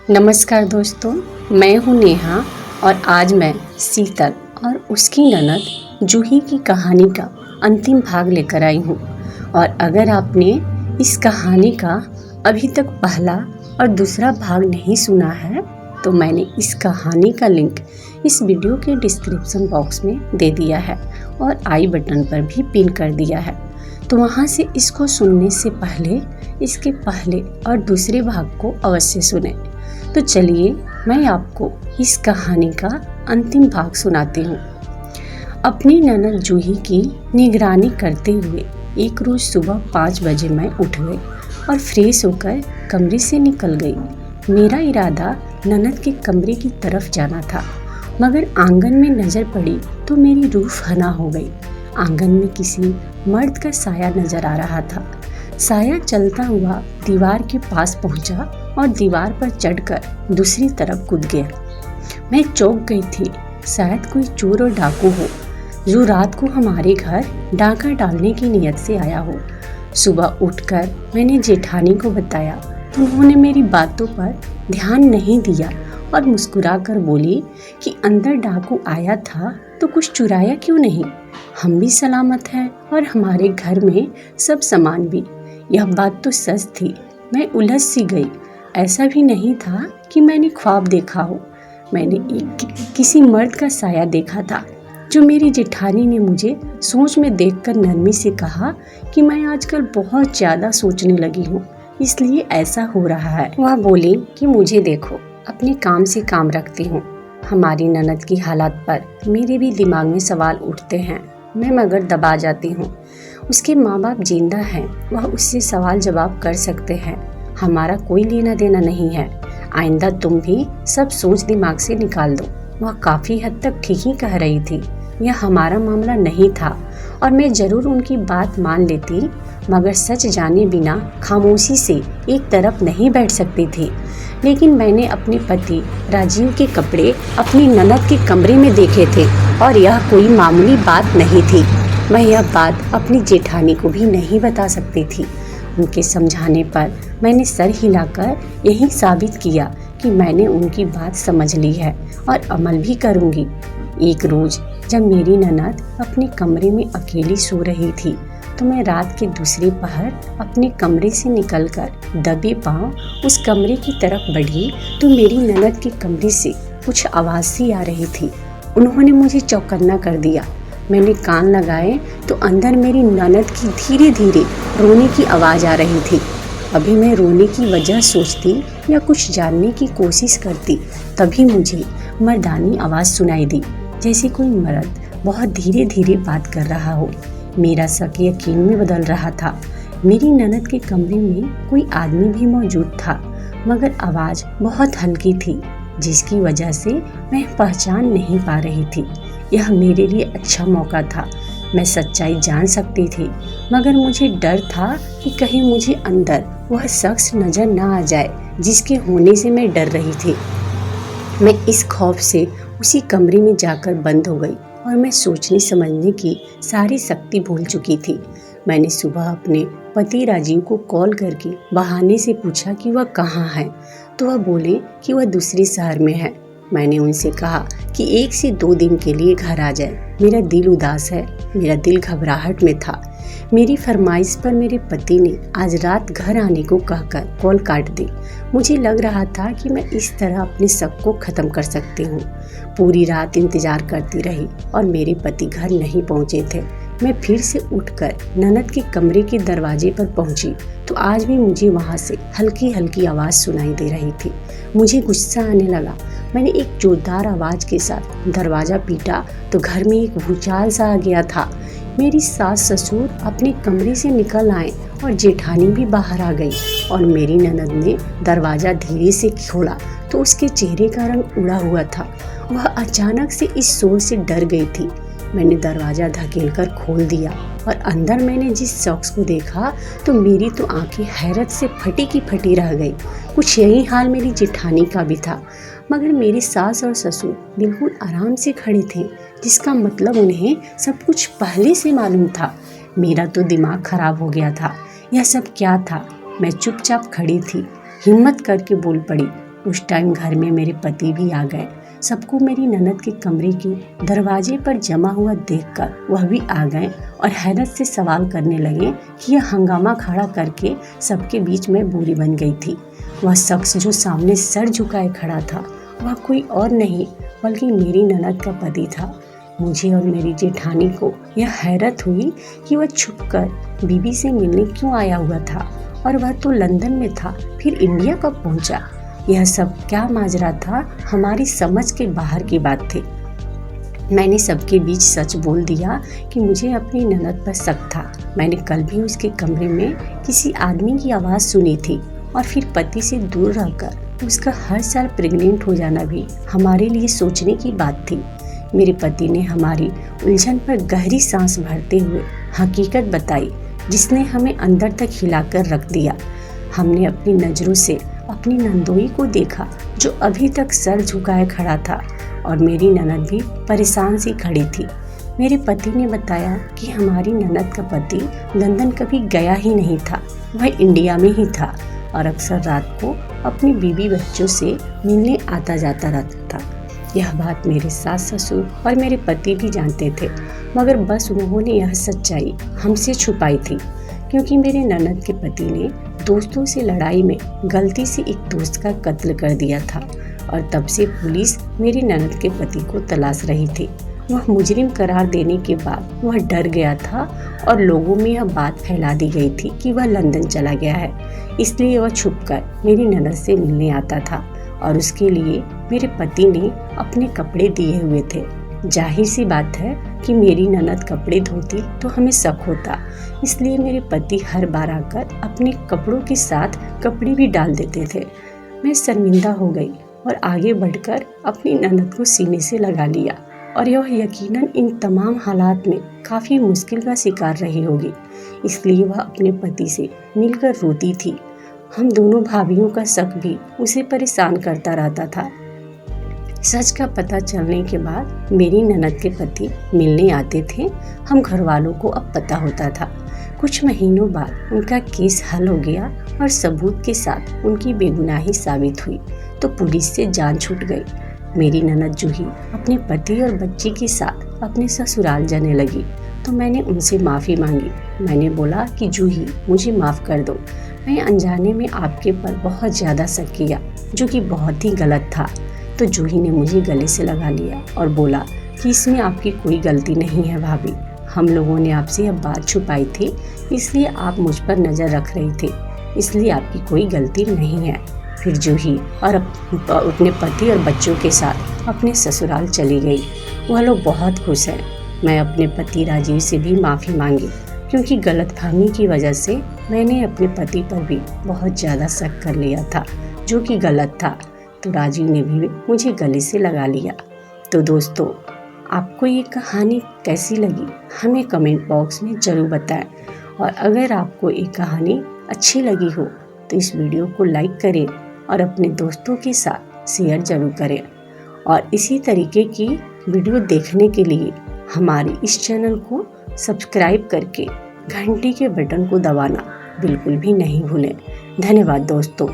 नमस्कार दोस्तों, मैं हूँ नेहा और आज मैं शीतल और उसकी ननद जूही की कहानी का अंतिम भाग लेकर आई हूँ। और अगर आपने इस कहानी का अभी तक पहला और दूसरा भाग नहीं सुना है तो मैंने इस कहानी का लिंक इस वीडियो के डिस्क्रिप्शन बॉक्स में दे दिया है और आई बटन पर भी पिन कर दिया है, तो वहाँ से इसको सुनने से पहले इसके पहले और दूसरे भाग को अवश्य सुनें। तो चलिए मैं आपको इस कहानी का अंतिम भाग सुनाती हूँ। अपनी ननद जूही की निगरानी करते हुए एक रोज सुबह 5 बजे मैं उठ गई और फ्रेश होकर कमरे से निकल गई। मेरा इरादा ननद के कमरे की तरफ जाना था, मगर आंगन में नजर पड़ी तो मेरी रूह फना हो गई। आंगन में किसी मर्द का साया नजर आ रहा था। साया चलता हुआ दीवार के पास पहुंचा और दीवार पर चढ़कर दूसरी तरफ कूद गया। मैं चौंक गई थी, शायद कोई चोर और डाकू हो जो रात को हमारे घर डाका डालने की नियत से आया हो। सुबह उठकर मैंने जेठानी को बताया तो उन्होंने मेरी बातों पर ध्यान नहीं दिया और मुस्कुराकर बोली कि अंदर डाकू आया था तो कुछ चुराया क्यों नहीं, हम भी सलामत हैं और हमारे घर में सब सामान भी। यह बात तो सच थी। मैं उलझ सी गई। ऐसा भी नहीं था कि मैंने ख्वाब देखा हो। मैंने किसी मर्द का साया देखा था जो मेरी जेठानी ने मुझे सोच में देखकर नरमी से कहा कि मैं आजकल बहुत ज़्यादा सोचने लगी हूँ, इसलिए ऐसा हो रहा है। वह बोली कि मुझे देखो, अपने काम से काम रखती हूँ। हमारी ननद की हालत पर मेरे भी दिमाग में सवाल उठते हैं, मैं मगर दबा जाती हूँ। उसके माँ बाप जिंदा हैं, वह उससे सवाल जवाब कर सकते हैं, हमारा कोई लेना देना नहीं है। आइंदा तुम भी सब सोच दिमाग से निकाल दो। वह काफ़ी हद तक ठीक ही कह रही थी। यह हमारा मामला नहीं था और मैं ज़रूर उनकी बात मान लेती, मगर सच जाने बिना खामोशी से एक तरफ नहीं बैठ सकती थी। लेकिन मैंने अपने पति राजीव के कपड़े अपनी ननद के कमरे में देखे थे और यह कोई मामूली बात नहीं थी। मैं यह बात अपनी जेठानी को भी नहीं बता सकती थी। उनके समझाने पर मैंने सर हिलाकर यही साबित किया कि मैंने उनकी बात समझ ली है और अमल भी करूंगी। एक रोज जब मेरी ननद अपने कमरे में अकेली सो रही थी तो मैं रात के दूसरे पहर अपने कमरे से निकलकर दबे पांव उस कमरे की तरफ बढ़ी तो मेरी ननद के कमरे से कुछ आवाज़ सी आ रही थी। उन्होंने मुझे चौकन्ना कर दिया। मैंने कान लगाए तो अंदर मेरी ननद की धीरे धीरे रोने की आवाज़ आ रही थी। अभी मैं रोने की वजह सोचती या कुछ जानने की कोशिश करती, तभी मुझे मर्दानी आवाज़ सुनाई दी, जैसे कोई मर्द बहुत धीरे धीरे बात कर रहा हो। मेरा शक यकीन में बदल रहा था। मेरी ननद के कमरे में कोई आदमी भी मौजूद था, मगर आवाज़ बहुत हल्की थी, जिसकी वजह से मैं पहचान नहीं पा रही थी। यह मेरे लिए अच्छा मौका था। मैं सच्चाई जान सकती थी, मगर मुझे डर था कि कहीं मुझे अंदर वह शख्स नजर ना आ जाए जिसके होने से मैं डर रही थी। मैं इस खौफ से उसी कमरे में जाकर बंद हो गई और मैं सोचने समझने की सारी शक्ति भूल चुकी थी। मैंने सुबह अपने पति राजीव को कॉल करके बहाने से पूछा कि वह कहाँ है, तो वह बोले कि वह दूसरे शहर में है। मैंने उनसे कहा कि 1 से 2 दिन के लिए घर आ जाए। मेरा दिल उदास है। मेरा दिल घबराहट में था। मेरी फरमाइश पर मेरे पति ने आज रात घर आने को कहकर कॉल काट दी। मुझे लग रहा था कि मैं इस तरह अपने शक को ख़त्म कर सकती हूँ। पूरी रात इंतज़ार करती रही और मेरे पति घर नहीं पहुँचे थे। मैं फिर से उठकर ननद के कमरे के दरवाजे पर पहुँची तो आज भी मुझे वहाँ से हल्की हल्की आवाज़ सुनाई दे रही थी। मुझे गुस्सा आने लगा। मैंने एक जोरदार आवाज़ के साथ दरवाज़ा पीटा तो घर में एक भूचाल सा आ गया था। मेरी सास ससुर अपने कमरे से निकल आए और जेठानी भी बाहर आ गई और मेरी ननद ने दरवाज़ा धीरे से खोला तो उसके चेहरे का रंग उड़ा हुआ था। वह अचानक से इस शोर से डर गई थी। मैंने दरवाज़ा धकेलकर खोल दिया और अंदर मैंने जिस शख्स को देखा तो मेरी तो आंखें हैरत से फटी की फटी रह गई। कुछ यही हाल मेरी जेठानी का भी था, मगर मेरी सास और ससुर बिल्कुल आराम से खड़े थे, जिसका मतलब उन्हें सब कुछ पहले से मालूम था। मेरा तो दिमाग खराब हो गया था। यह सब क्या था? मैं चुपचाप खड़ी थी। हिम्मत करके बोल पड़ी, उस टाइम घर में मेरे पति भी आ गए। सबको मेरी ननद के कमरे के दरवाजे पर जमा हुआ देखकर वह भी आ गए और हैरत से सवाल करने लगे कि यह हंगामा खड़ा करके सबके बीच में बुरी बन गई थी। वह शख्स जो सामने सर झुकाए खड़ा था वह कोई और नहीं बल्कि मेरी ननद का पति था। मुझे और मेरी जेठानी को यह हैरत हुई कि वह छुपकर बीबी से मिलने क्यों आया हुआ था और वह तो लंदन में था, फिर इंडिया कब पहुंचा। यह सब क्या माजरा था, हमारी समझ के बाहर की बात थी। मैंने सबके बीच सच बोल दिया कि मुझे अपनी ननद पर शक था। मैंने कल भी उसके कमरे में किसी आदमी की आवाज़ सुनी थी और फिर पति से दूर रहकर उसका हर साल प्रेग्नेंट हो जाना भी हमारे लिए सोचने की बात थी। मेरे पति ने हमारी उलझन पर गहरी सांस भरते हुए हकीकत बताई, जिसने हमें अंदर तक हिलाकर रख दिया। हमने अपनी नज़रों से अपनी नंदोई को देखा जो अभी तक सर झुकाए खड़ा था और मेरी ननद भी परेशान सी खड़ी थी। मेरे पति ने बताया कि हमारी ननद का पति लंदन कभी गया ही नहीं था, वह इंडिया में ही था और अक्सर रात को अपनी बीवी बच्चों से मिलने आता जाता रहता था। यह बात मेरे सास ससुर और मेरे पति भी जानते थे, मगर बस उन्होंने यह सच्चाई हमसे छुपाई थी क्योंकि मेरे ननद के पति ने दोस्तों से लड़ाई में गलती से एक दोस्त का कत्ल कर दिया था और तब से पुलिस मेरी ननद के पति को तलाश रही थी। वह मुजरिम करार देने के बाद वह डर गया था और लोगों में यह बात फैला दी गई थी कि वह लंदन चला गया है, इसलिए वह छुपकर मेरी ननद से मिलने आता था और उसके लिए मेरे पति ने अपने कपड़े दिए हुए थे। जाहिर सी बात है कि मेरी ननद कपड़े धोती तो हमें शक होता, इसलिए मेरे पति हर बार आकर अपने कपड़ों के साथ कपड़े भी डाल देते थे। मैं शर्मिंदा हो गई और आगे बढ़कर अपनी ननद को सीने से लगा लिया और यह यकीनन इन तमाम हालात में काफ़ी मुश्किल का शिकार रही होगी, इसलिए वह अपने पति से मिलकर रोती थी। हम दोनों भाभियों का शक भी उसे परेशान करता रहता था। सच का पता चलने के बाद मेरी ननद के पति मिलने आते थे। हम घर वालों को अब पता होता था। कुछ महीनों बाद उनका केस हल हो गया और सबूत के साथ उनकी बेगुनाही साबित हुई तो पुलिस से जान छूट गई। मेरी ननद जूही अपने पति और बच्ची के साथ अपने ससुराल जाने लगी तो मैंने उनसे माफ़ी मांगी। मैंने बोला कि जूही मुझे माफ़ कर दो, मैं अनजाने में आपके पर बहुत ज़्यादा शक किया जो कि बहुत ही गलत था। तो जूही ने मुझे गले से लगा लिया और बोला कि इसमें आपकी कोई गलती नहीं है भाभी, हम लोगों ने आपसे यह बात छुपाई थी, इसलिए आप मुझ पर नज़र रख रही थी, इसलिए आपकी कोई गलती नहीं है। फिर जूही और अपने पति और बच्चों के साथ अपने ससुराल चली गई। वह लोग बहुत खुश हैं। मैं अपने पति राजीव से भी माफ़ी मांगी क्योंकि गलतफहमी की वजह से मैंने अपने पति पर भी बहुत ज़्यादा शक कर लिया था जो कि गलत था। तो राजीव ने भी मुझे गले से लगा लिया। तो दोस्तों, आपको ये कहानी कैसी लगी हमें कमेंट बॉक्स में ज़रूर बताएं और अगर आपको ये कहानी अच्छी लगी हो तो इस वीडियो को लाइक करें और अपने दोस्तों के साथ शेयर ज़रूर करें और इसी तरीके की वीडियो देखने के लिए हमारे इस चैनल को सब्सक्राइब करके घंटी के बटन को दबाना बिल्कुल भी नहीं भूलें। धन्यवाद दोस्तों।